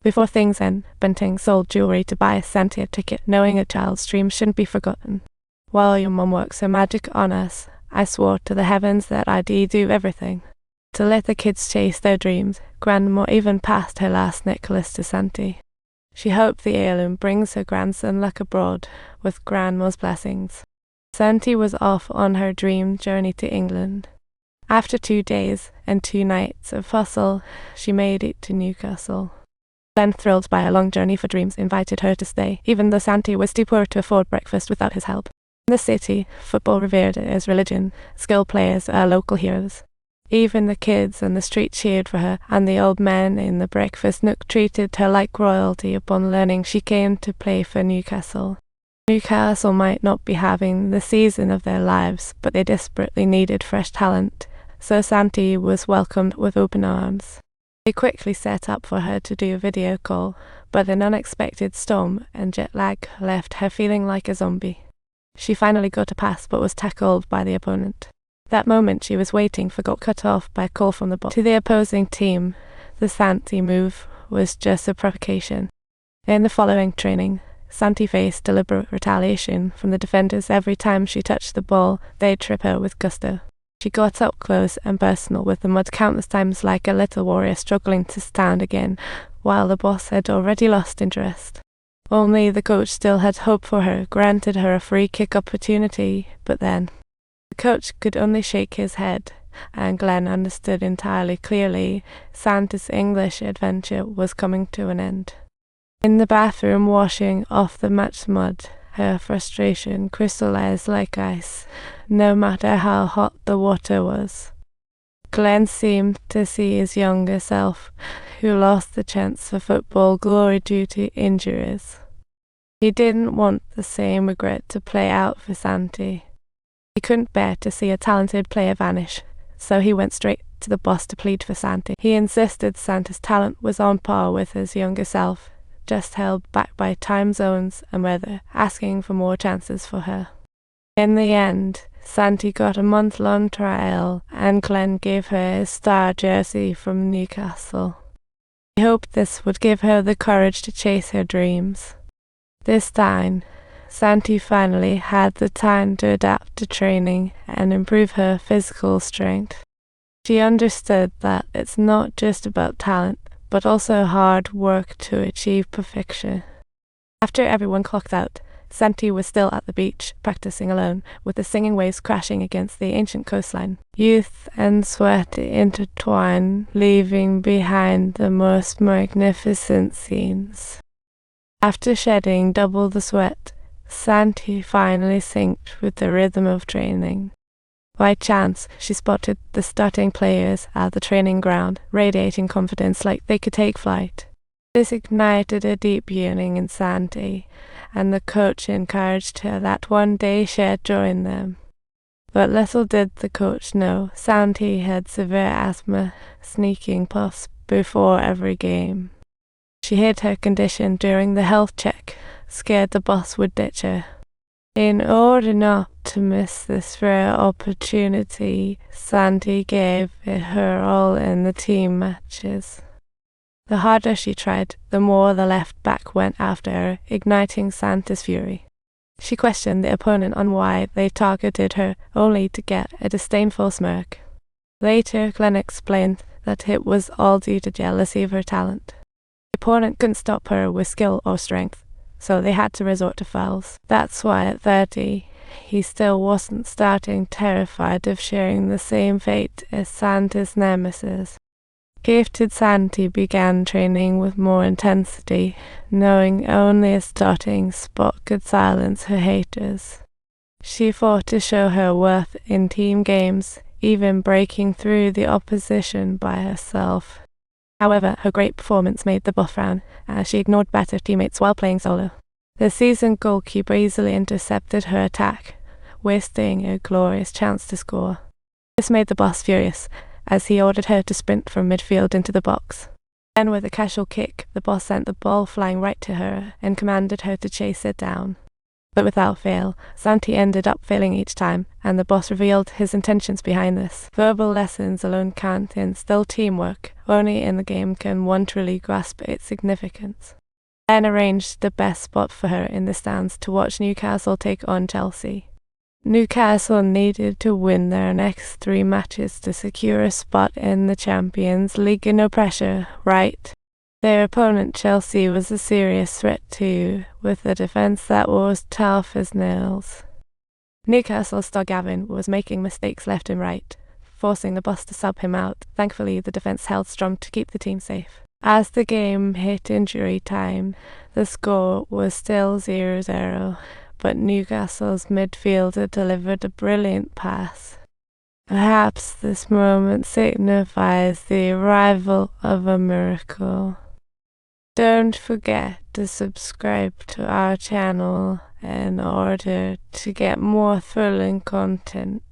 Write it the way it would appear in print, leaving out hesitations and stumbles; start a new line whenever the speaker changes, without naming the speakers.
Before things end, Bunting sold jewelry to buy Santi a ticket, knowing a child's dream shouldn't be forgotten. While your mum works her magic on us, I swore to the heavens that I'd do everything to let the kids chase their dreams. Grandma even passed her last necklace to Santi. She hoped the heirloom brings her grandson luck abroad, with Grandma's blessings. Santi was off on her dream journey to England. After 2 days and 2 nights of hustle, she made it to Newcastle. Glenn, thrilled by a long journey for dreams, invited her to stay, even though Santi was too poor to afford breakfast without his help. In the city, football revered as religion, skilled players are local heroes. Even the kids on the street cheered for her, and the old men in the breakfast nook treated her like royalty upon learning she came to play for Newcastle. Newcastle might not be having the season of their lives, but they desperately needed fresh talent, so Santi was welcomed with open arms. They quickly set up for her to do a video call, but an unexpected storm and jet lag left her feeling like a zombie. She finally got a pass but was tackled by the opponent. That moment she was waiting for got cut off by a call from the box. To the opposing team, the Santi move was just a provocation. In the following training, Santi faced deliberate retaliation from the defenders every time she touched the ball. They'd trip her with gusto. She got up close and personal with the mud countless times like a little warrior struggling to stand again, while the boss had already lost interest. Only the coach still had hope for her, granted her a free kick opportunity, but then the coach could only shake his head, and Glenn understood entirely clearly Santa's English adventure was coming to an end. In the bathroom, washing off the match mud, her frustration crystallized like ice, no matter how hot the water was. Glenn seemed to see his younger self, who lost the chance for football glory due to injuries. He didn't want the same regret to play out for Santi. He couldn't bear to see a talented player vanish, so he went straight to the boss to plead for Santi. He insisted Santi's talent was on par with his younger self, just held back by time zones and weather, asking for more chances for her. In the end, Santi got a month-long trial, and Glenn gave her his star jersey from Newcastle. He hoped this would give her the courage to chase her dreams. This time, Santi finally had the time to adapt to training and improve her physical strength. She understood that it's not just about talent, but also hard work to achieve perfection. After everyone clocked out, Santi was still at the beach, practicing alone, with the singing waves crashing against the ancient coastline. Youth and sweat intertwine, leaving behind the most magnificent scenes. After shedding double the sweat, Santi finally synced with the rhythm of training. By chance, she spotted the starting players at the training ground, radiating confidence like they could take flight. This ignited a deep yearning in Santi, and the coach encouraged her that one day she'd join them. But little did the coach know, Santi had severe asthma, sneaking puffs before every game. She hid her condition during the health check, scared the boss would ditch her. In order not to miss this rare opportunity, Santi gave it her all in the team matches. The harder she tried, the more the left back went after her, igniting Santi's fury. She questioned the opponent on why they targeted her, only to get a disdainful smirk. Later, Glenn explained that it was all due to jealousy of her talent. The opponent couldn't stop her with skill or strength, so they had to resort to fouls. That's why at 30, he still wasn't starting terrified of sharing the same fate as Santi's nemesis. Gifted Santi began training with more intensity, knowing only a starting spot could silence her haters. She fought to show her worth in team games, even breaking through the opposition by herself. However, her great performance made the buff frown, as she ignored better teammates while playing solo. The seasoned goalkeeper easily intercepted her attack, wasting a glorious chance to score. This made the boss furious, as he ordered her to sprint from midfield into the box. Then with a casual kick, the boss sent the ball flying right to her and commanded her to chase it down. But without fail, Santi ended up failing each time, and the boss revealed his intentions behind this. Verbal lessons alone can't instill teamwork. Only in the game can one truly grasp its significance. Ben arranged the best spot for her in the stands to watch Newcastle take on Chelsea. Newcastle needed to win their next 3 matches to secure a spot in the Champions League. No pressure, right? Their opponent Chelsea was a serious threat too, with a defence that was tough as nails. Newcastle's star Gavin was making mistakes left and right, forcing the boss to sub him out. Thankfully, the defence held strong to keep the team safe. As the game hit injury time, the score was still 0-0. But Newcastle's midfielder delivered a brilliant pass. Perhaps this moment signifies the arrival of a miracle. Don't forget to subscribe to our channel in order to get more thrilling content.